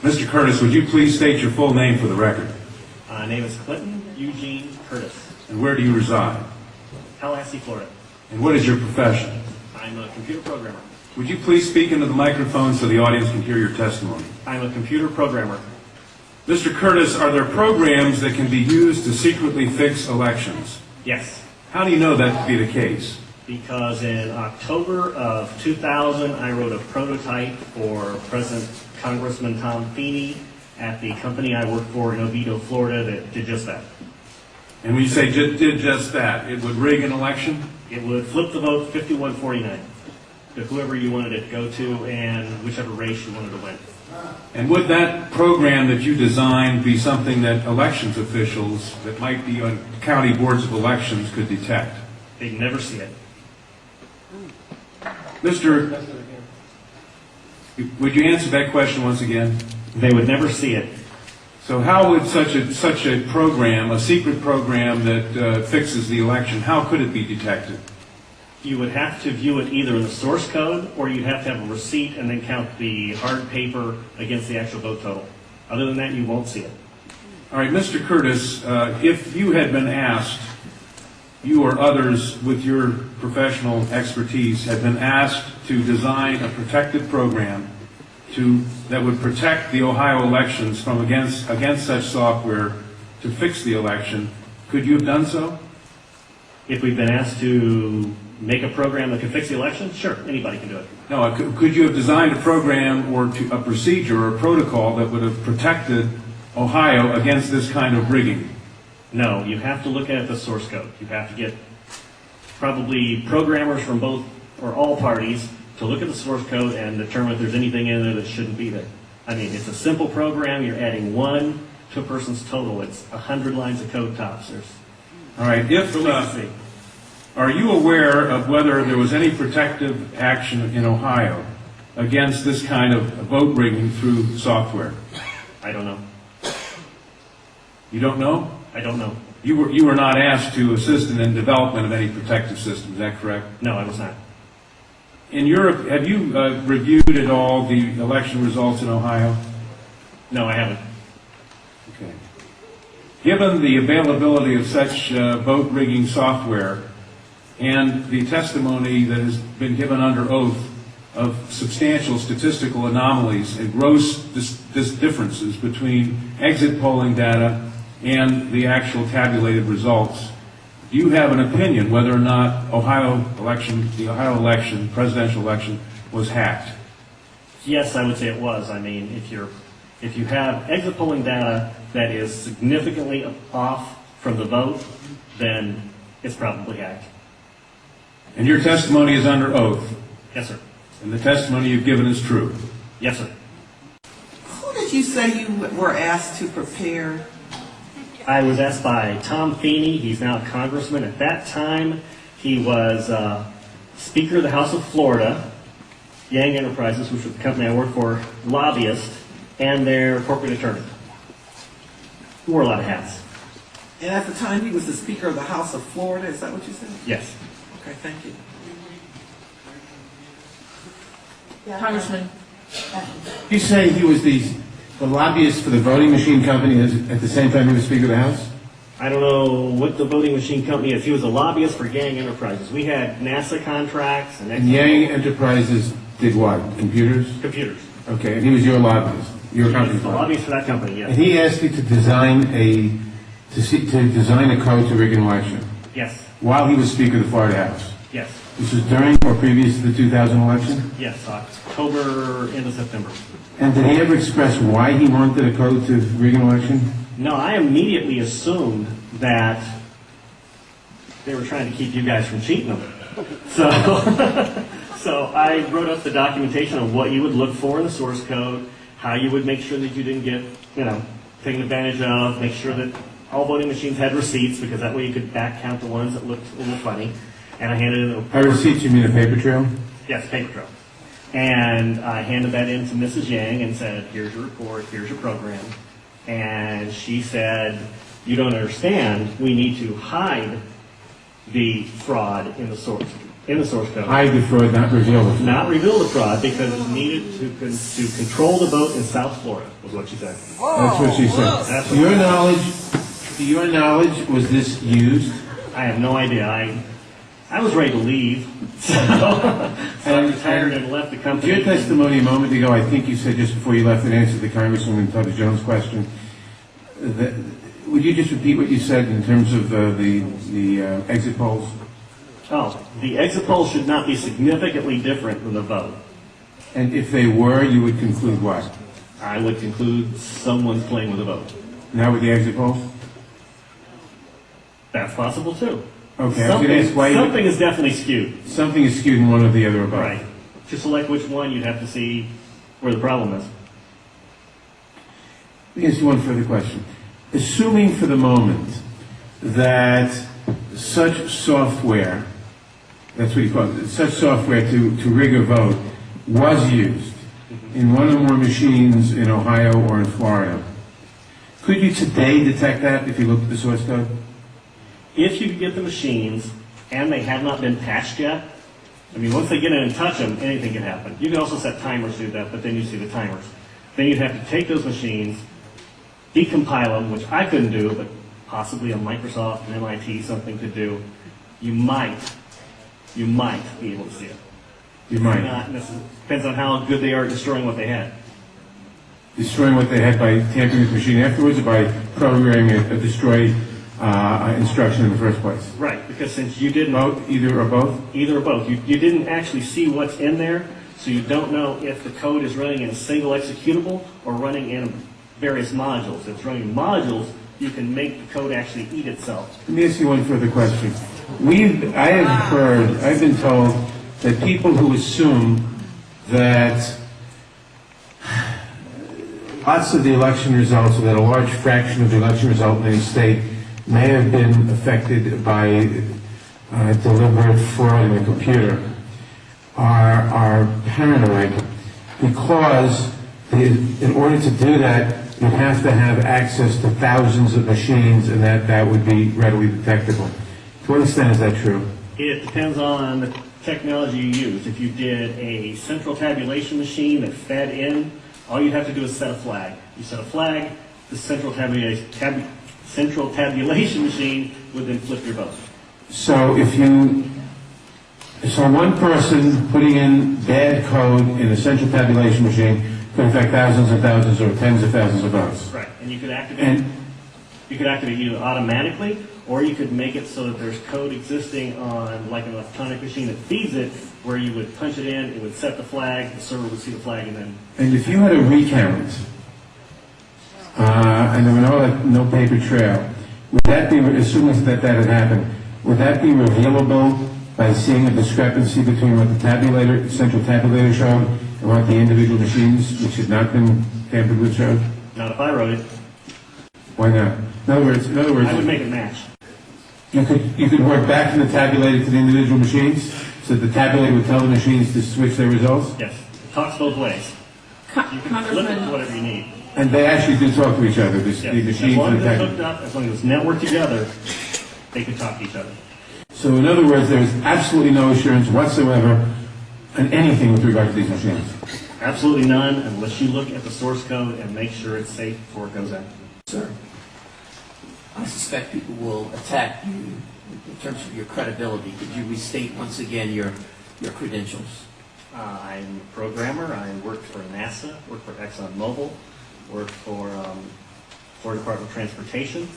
Mr. Curtis, would you please state your full name for the record? My name is Clinton Eugene Curtis, And where do you reside? Tallahassee, Florida. And what is your profession? I'm a computer programmer. Would you please speak into the microphone so the audience can hear your testimony? I'm a computer programmer. Mr. Curtis, are there programs that can be used to secretly fix elections? Yes, How do you know that to be the case? because in October of 2000, I wrote a prototype for President Congressman Tom Feeney at the company I work for in Oviedo, Florida, that did just that. And when you say did just that, it would rig an election? It would flip the vote 51-49 to whoever you wanted it to go to and whichever race you wanted to win. And would that program that you designed be something that elections officials that might be on county boards of elections could detect? They'd never see it. Mr. Would you answer that question once again? They would never see it. So how would such a program, a secret program that fixes the election, how could it be detected? You would have to view it either in the source code, or you'd have to have a receipt and then count the hard paper against the actual vote total. Other than that, you won't see it. All right, Mr. Curtis, if you had been asked, you or others with your professional expertise had been asked to design a protective program that would protect the Ohio elections from against such software to fix the election, could you have done so? If we've been asked to make a program that can fix the election, sure, anybody can do it. No, could you have designed a program or a procedure or a protocol that would have protected Ohio against this kind of rigging? No, you have to look at the source code. You have to get probably programmers from both or all parties to look at the source code and determine if there's anything in there that shouldn't be there. I mean, it's a simple program. You're adding 1 to a person's total. It's 100 lines of code tops. All right. Are you aware of whether there was any protective action in Ohio against this kind of vote rigging through software? I don't know. You don't know? I don't know. You were not asked to assist in the development of any protective system. Is that correct? No, I was not. In Europe, have you reviewed at all the election results in Ohio? No, I haven't. Okay. Given the availability of such vote rigging software and the testimony that has been given under oath of substantial statistical anomalies and gross differences between exit polling data and the actual tabulated results, do you have an opinion whether or not the Ohio election, presidential election, was hacked? Yes, I would say it was. I mean, if you have exit polling data that is significantly off from the vote, then it's probably hacked. And your testimony is under oath, Yes, sir. and the testimony you've given is true. Yes, sir. Who did you say you were asked to prepare? I was asked by Tom Feeney. He's now a congressman. At that time, he was Speaker of the House of Florida, Yang Enterprises, which was the company I work for, lobbyist, and their corporate attorney. He wore a lot of hats. And at the time, he was the Speaker of the House of Florida. Is that what you said? Yes. Okay, thank you. Congressman, You say he was the lobbyist for the voting machine company at the same time he was Speaker of the House? I don't know what the voting machine company is. He was a lobbyist for Yang Enterprises. We had NASA contracts and And Yang Enterprises did what? Computers? computers. Okay, and he was your lobbyist, your He was company's the lobbyist. lobbyist for that company, And yes. he asked you to design a code to rig an election Yes. while he was Speaker of the Florida House. Yes. This was during or previous to the 2000 election? Yes. October, end of September. And did he ever express why he wanted a code to rig an election? No, I immediately assumed that they were trying to keep you guys from cheating them. So, so I wrote up the documentation of what you would look for in the source code, how you would make sure that you didn't get, taken advantage of, make sure that all voting machines had receipts, because that way you could back count the ones that looked a little funny. And I handed it By receipts, you mean a paper trail? Yes, paper trail. And I handed that in to Mrs. Yang and said, here's your report, here's your program. And she said, you don't understand, we need to hide the fraud in the source. in the source code. Hide the fraud, not reveal the fraud. Not reveal the fraud because it's needed to control the boat in South Florida, was what she said. That's what she said. That's To your knowledge, was this used? I have no idea. I was ready to leave, so I retired and left the company. Your testimony a moment ago, I think you said just before you left in answer to Congresswoman Tubbs Jones' question, that, would you just repeat what you said in terms of the exit polls? Oh, the exit poll should not be significantly different than the vote. And if they were, you would conclude what? I would conclude someone's playing with the vote. Now with the exit polls? That's possible too. Okay, I was going to ask why Something is definitely skewed. something is skewed in one or the other or both. Right. To select which one, you'd have to see where the problem is. Let me ask you one further question. Assuming for the moment that such software, that's what you call it, such software to rig a vote was used in one or more machines in Ohio or in Florida, could you today detect that if you looked at the source code? If you get the machines and they have not been patched yet, I mean, once they get in and touch them, anything can happen. You can also set timers to do that, but then you see the timers. Then you'd have to take those machines, decompile them, which I couldn't do, but possibly a Microsoft, an MIT, something could do. You might be able to see it. You might. Not necessarily. Depends on how good they are at destroying what they had. Destroying what they had by tampering with the machine afterwards or by programming a destroy instruction in the first place? Right, because since you didn't Both, either or both? either or both. You didn't actually see what's in there, so you don't know if the code is running in a single executable or running in various modules. If it's running in modules, you can make the code actually eat itself. Let me ask you one further question. I've been told that people who assume that lots of the election results, or that a large fraction of the election result in any state may have been affected by deliberate fraud in the computer, are paranoid because in order to do that, you'd have to have access to thousands of machines, and that would be readily detectable. To what extent is that true? It depends on the technology you use. If you did a central tabulation machine that fed in, all you have to do is set a flag. You set a flag, the central tabulation machine would then flip your vote. So one person putting in bad code in a central tabulation machine could affect thousands and thousands or tens of thousands of votes. Right, and you could activate either automatically, or you could make it so that there's code existing on like an electronic machine that feeds it, where you would punch it in, it would set the flag, the server would see the flag, and then And if you had a recount, and there were no paper trail, would that be, assuming that had happened, would that be revealable by seeing a discrepancy between what the central tabulator showed and what the individual machines, which had not been tampered with, showed? not if I wrote it, Why not? In other words, I would make it match. you could work back from the tabulator to the individual machines, so that the tabulator would tell the machines to switch their results? Yes, it talks both ways. You can flip it to Congressman, whatever you need. And they actually do talk to each other, Yes. the As machines long and as the it's tabulator. hooked up, as long as it's networked together, they can talk to each other. So in other words, there is absolutely no assurance whatsoever on anything with regard to these machines. Absolutely none, unless you look at the source code and make sure it's safe before it goes out. Sir, I suspect people will attack you in terms of your credibility. Could you restate once again your credentials? I'm a programmer. I worked for NASA, worked for ExxonMobil, worked for Florida Department of Transportation.